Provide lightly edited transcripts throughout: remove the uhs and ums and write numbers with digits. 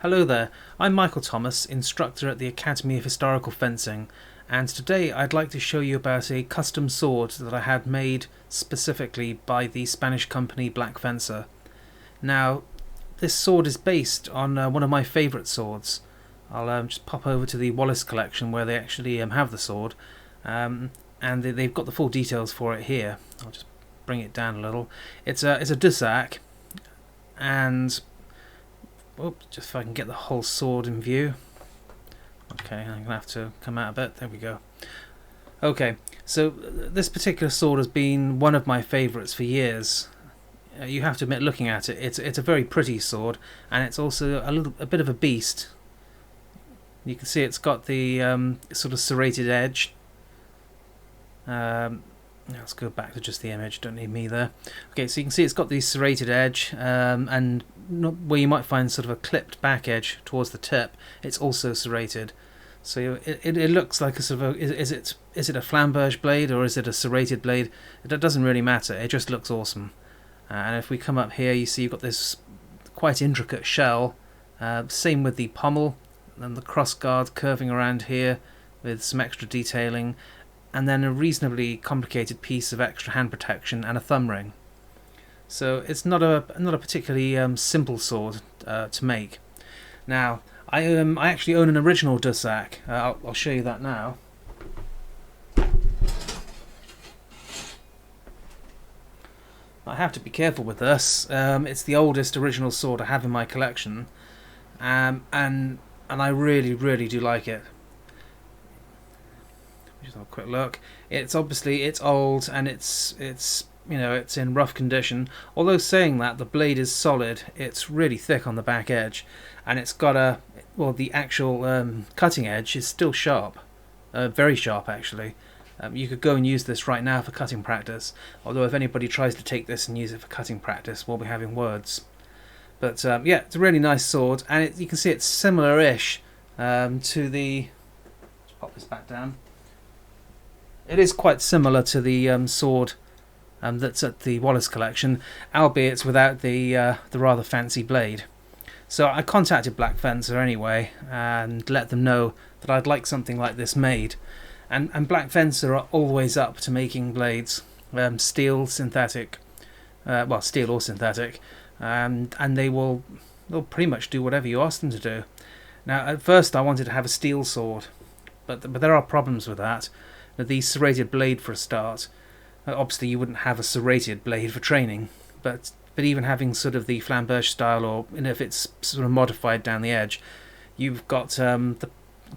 Hello there, I'm Michael Thomas, instructor at the Academy of Historical Fencing, and today I'd like to show you about a custom sword that I had made specifically by the Spanish company Black Fencer. Now, this sword is based on one of my favourite swords. I'll just pop over to the Wallace Collection where they actually have the sword, and they've got the full details for it here. I'll just bring it down a little. It's a dussack, and just if I can get the whole sword in view. Okay, I'm going to have to come out a bit. There we go. Okay, so this particular sword has been one of my favourites for years. You have to admit, looking at it, it's a very pretty sword, and it's also a bit of a beast. You can see it's got the sort of serrated edge. Let's go back to just the image, don't need me there. Okay, so you can see it's got the serrated edge, and where you might find sort of a clipped back edge towards the tip, it's also serrated. So it looks like a sort of is it a flamberge blade or is it a serrated blade? It doesn't really matter, it just looks awesome. And if we come up here, you see you've got this quite intricate shell, same with the pommel and the cross guard curving around here with some extra detailing, and then a reasonably complicated piece of extra hand protection and a thumb ring. So it's not a particularly simple sword to make. Now I actually own an original dussack. I'll show you that now. I have to be careful with this. It's the oldest original sword I have in my collection, and I really do like it. Just have a quick look. It's old and it's it's in rough condition. Although saying that, the blade is solid. It's really thick on the back edge, and it's got the actual cutting edge is still sharp, very sharp actually. You could go and use this right now for cutting practice. Although if anybody tries to take this and use it for cutting practice, we'll be having words. But yeah, it's a really nice sword, and you can see it's similar-ish to the. Let's pop this back down. It is quite similar to the sword that's at the Wallace Collection, albeit without the rather fancy blade. So I contacted Black Fencer anyway and let them know that I'd like something like this made. And Black Fencer are always up to making blades, steel, synthetic, steel or synthetic, and they'll pretty much do whatever you ask them to do. Now, at first I wanted to have a steel sword, but there are problems with that. The serrated blade for a start. Obviously you wouldn't have a serrated blade for training, but even having sort of the flamberge style, or if it's sort of modified down the edge, you've got the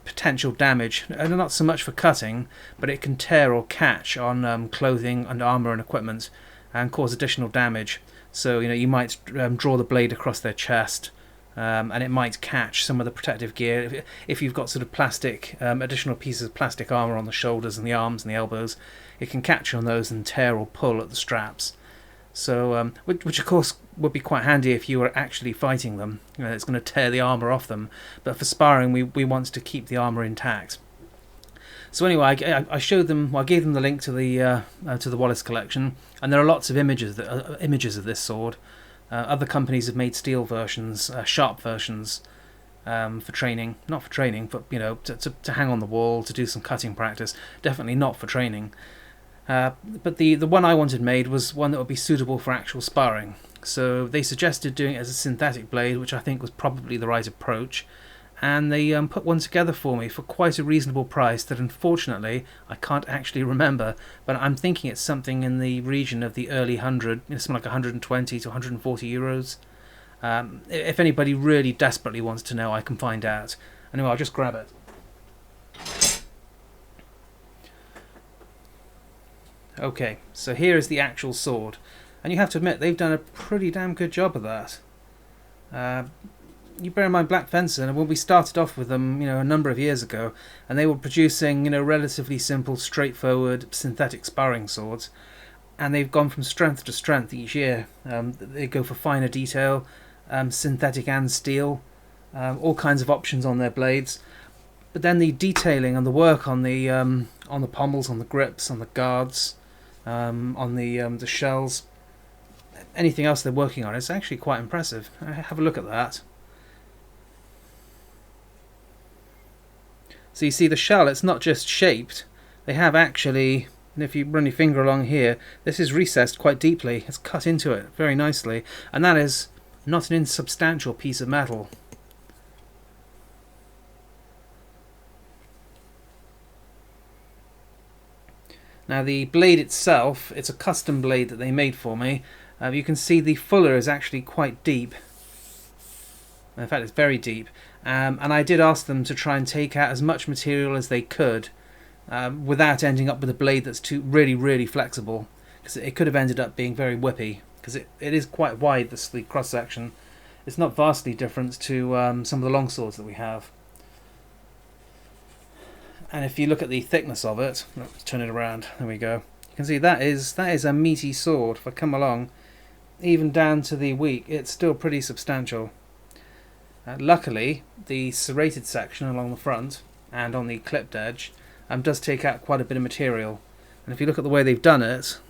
potential damage, and not so much for cutting, but it can tear or catch on clothing and armour and equipment and cause additional damage. So you might draw the blade across their chest, and it might catch some of the protective gear. If you've got sort of plastic, additional pieces of plastic armour on the shoulders and the arms and the elbows, it can catch on those and tear or pull at the straps. So, which of course would be quite handy if you were actually fighting them. It's going to tear the armour off them. But for sparring, we want to keep the armour intact. So anyway, I showed them. Well, I gave them the link to the Wallace Collection, and there are lots of images of this sword. Other companies have made steel versions, sharp versions, for training. Not for training, but to hang on the wall, to do some cutting practice. Definitely not for training. But the one I wanted made was one that would be suitable for actual sparring. So they suggested doing it as a synthetic blade, which I think was probably the right approach. And they put one together for me for quite a reasonable price that unfortunately I can't actually remember, but I'm thinking it's something in the region of the early 100, something like 120 to 140 euros. If anybody really desperately wants to know, I can find out. Anyway, I'll just grab it. Okay, so here is the actual sword, and you have to admit they've done a pretty damn good job of that. You bear in mind Black Fencer, when we started off with them, a number of years ago, and they were producing, relatively simple, straightforward, synthetic sparring swords, and they've gone from strength to strength each year. They go for finer detail, synthetic and steel, all kinds of options on their blades. But then the detailing and the work on the pommels, on the grips, on the guards, on the shells, anything else they're working on, it's actually quite impressive. Have a look at that. So you see the shell, it's not just shaped, they have actually, and if you run your finger along here, this is recessed quite deeply, it's cut into it very nicely, and that is not an insubstantial piece of metal. Now the blade itself, it's a custom blade that they made for me. You can see the fuller is actually quite deep. In fact, it's very deep. And I did ask them to try and take out as much material as they could without ending up with a blade that's too really flexible, because it could have ended up being very whippy, because it is quite wide, the cross section. It's not vastly different to some of the long swords that we have. And if you look at the thickness of it, let's turn it around, there we go. You can see that is a meaty sword. If I come along, even down to the weak, it's still pretty substantial. Luckily, the serrated section along the front and on the clipped edge does take out quite a bit of material. And if you look at the way they've done it, so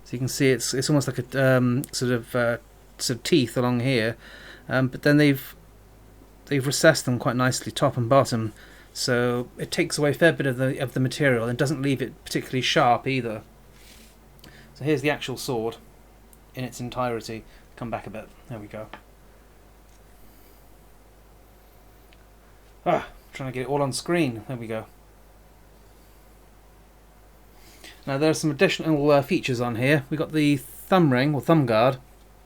you can see it's almost like a sort of teeth along here, but then they've recessed them quite nicely, top and bottom, so it takes away a fair bit of the material and doesn't leave it particularly sharp either. So here's the actual sword in its entirety. Come back a bit. There we go. Trying to get it all on screen. There we go. Now there are some additional features on here. We've got the thumb ring, or thumb guard.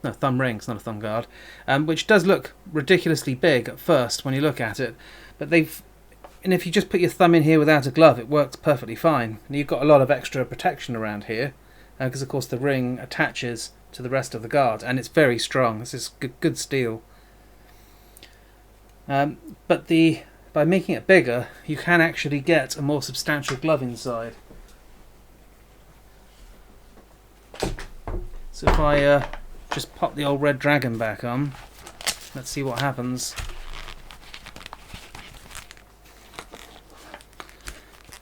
No, thumb ring, it's not a thumb guard. Which does look ridiculously big at first when you look at it. But and if you just put your thumb in here without a glove, it works perfectly fine. And you've got a lot of extra protection around here, because of course the ring attaches to the rest of the guard, and it's very strong. This is good steel. But by making it bigger, you can actually get a more substantial glove inside. So if I just pop the old red dragon back on, let's see what happens.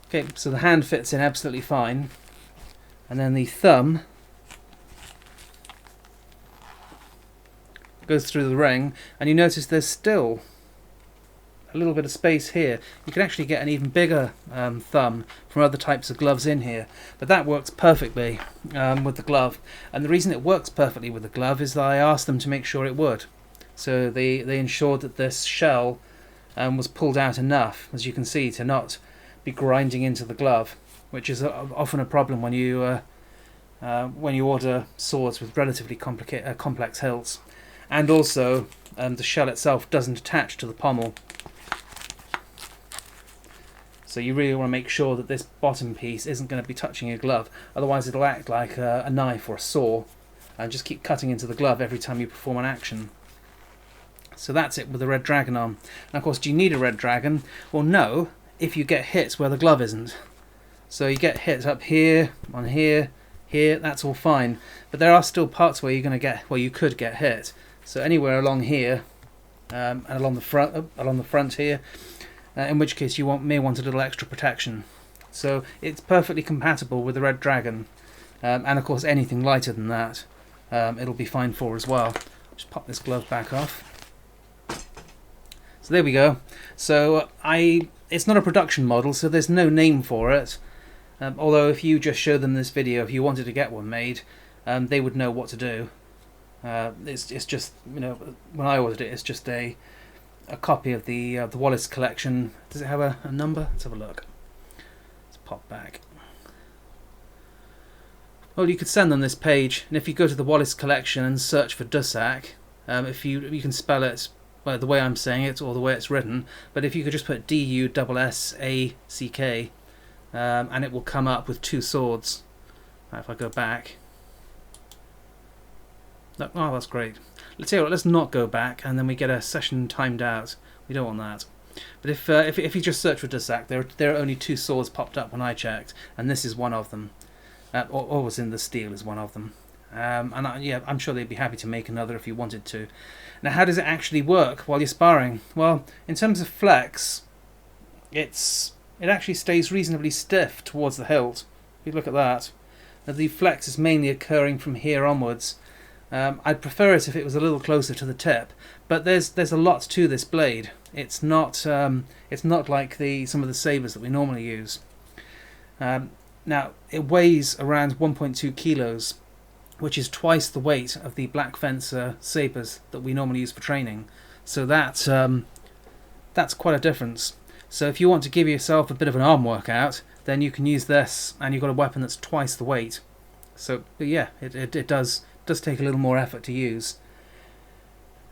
Okay, so the hand fits in absolutely fine, and then the thumb goes through the ring, and you notice there's still a little bit of space here. You can actually get an even bigger thumb from other types of gloves in here, but that works perfectly with the glove. And the reason it works perfectly with the glove is that I asked them to make sure it would. So they ensured that this shell was pulled out enough, as you can see, to not be grinding into the glove, which is often a problem when you order swords with relatively complex hilts. And also the shell itself doesn't attach to the pommel. So you really want to make sure that this bottom piece isn't going to be touching your glove, otherwise it'll act like a knife or a saw and just keep cutting into the glove every time you perform an action. So that's it with the red dragon on. And of course, do you need a red dragon? Well, no, if you get hit where the glove isn't. So you get hit up here, on here, here, that's all fine. But there are still parts where you could get hit. So anywhere along here, and along the front here, in which case you may want a little extra protection. So it's perfectly compatible with the red dragon, and of course anything lighter than that it'll be fine for as well. Just pop this glove back off. So there we go. So it's not a production model, so there's no name for it, although if you just show them this video, if you wanted to get one made, they would know what to do. It's just, you know, when I ordered it, it's just a copy of the Wallace Collection. Does it have a number? Let's have a look. Let's pop back. Well, you could send them this page, and if you go to the Wallace Collection and search for dussack, if you can spell it the way I'm saying it or the way it's written, but if you could just put D-U-S-S-A-C-K, and it will come up with two swords. If I go back. No, oh, that's great. Let's tell you what, let's not go back, and then we get a session timed out. We don't want that. But if you just search for dussack, there are only two swords popped up when I checked, and this is one of them. Or was in the steel is one of them. I'm sure they'd be happy to make another if you wanted to. Now, how does it actually work while you're sparring? Well, in terms of flex, it actually stays reasonably stiff towards the hilt. If you look at that, now, the flex is mainly occurring from here onwards. I'd prefer it if it was a little closer to the tip, but there's a lot to this blade. It's not like some of the sabers that we normally use. Now it weighs around 1.2 kilos, which is twice the weight of the Black Fencer sabers that we normally use for training. So that's quite a difference. So if you want to give yourself a bit of an arm workout, then you can use this, and you've got a weapon that's twice the weight. So, but yeah, it does take a little more effort to use.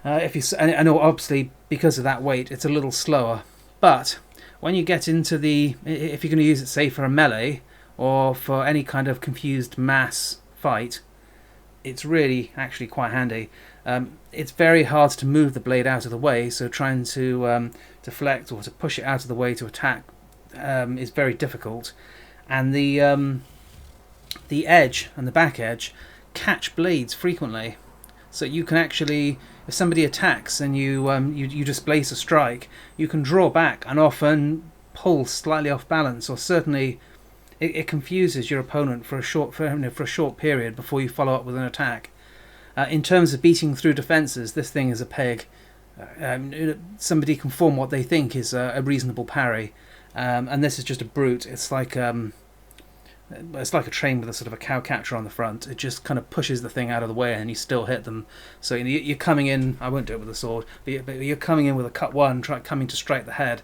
I know obviously because of that weight, it's a little slower. But when you get into if you're going to use it, say for a melee or for any kind of confused mass fight, it's really actually quite handy. It's very hard to move the blade out of the way, so trying to deflect or to push it out of the way to attack is very difficult. And the edge and the back edge catch blades frequently, so you can actually, if somebody attacks and you displace a strike, you can draw back and often pull slightly off balance, or certainly it confuses your opponent for a short period before you follow up with an attack. In terms of beating through defences, this thing is a peg. Somebody can form what they think is a reasonable parry, and this is just a brute. It's like a train with a sort of a cow catcher on the front. It just kind of pushes the thing out of the way, and you still hit them. So you're coming in. I won't do it with a sword, but you're coming in with a cut one, coming to strike the head.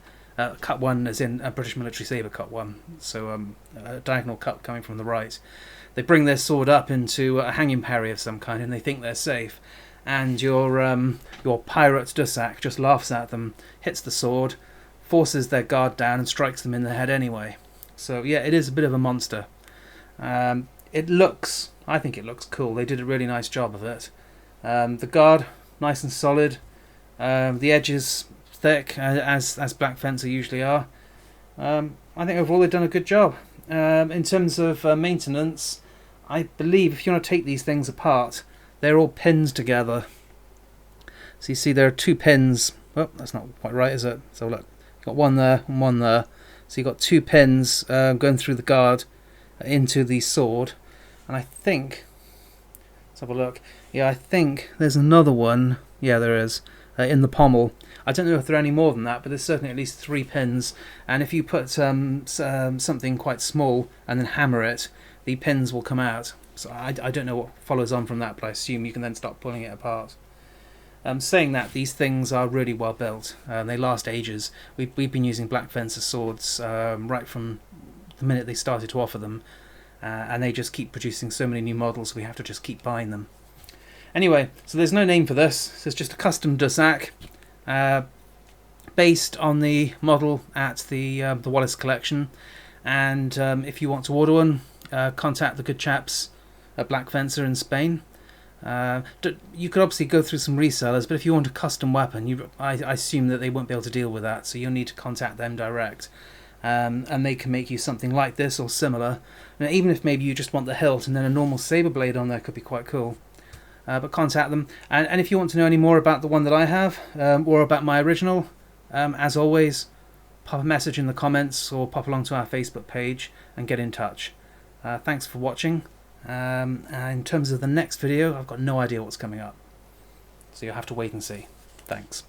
Cut one, as in a British military saber cut one. So a diagonal cut coming from the right. They bring their sword up into a hanging parry of some kind, and they think they're safe. And your pirate dussack just laughs at them, hits the sword, forces their guard down, and strikes them in the head anyway. So yeah, it is a bit of a monster. I think it looks cool. They did a really nice job of it. The guard, nice and solid. The edges thick, as Black Fencer usually are. I think overall they've done a good job. In terms of maintenance, I believe if you want to take these things apart, they're all pinned together. So you see there are two pins. Oh, that's not quite right, is it? So look, you've got one there and one there. So you've got two pins going through the guard into the sword. And I think, let's have a look. Yeah, I think there's another one. Yeah, there is, in the pommel. I don't know if there are any more than that, but there's certainly at least 3 pins. And if you put something quite small and then hammer it, the pins will come out. So I don't know what follows on from that, but I assume you can then start pulling it apart. Saying that, these things are really well built. They last ages. We've been using Black Fencer swords right from the minute they started to offer them, and they just keep producing so many new models, we have to just keep buying them. Anyway, so there's no name for this. So it's just a custom dussack, based on the model at the Wallace Collection. And if you want to order one, contact the good chaps at Black Fencer in Spain. You could obviously go through some resellers, but if you want a custom weapon, I assume that they won't be able to deal with that, so you'll need to contact them direct. And they can make you something like this or similar. Now, even if maybe you just want the hilt and then a normal saber blade on there, could be quite cool. But contact them. And if you want to know any more about the one that I have, or about my original, as always, pop a message in the comments or pop along to our Facebook page and get in touch. Thanks for watching. In terms of the next video, I've got no idea what's coming up, so you'll have to wait and see. Thanks.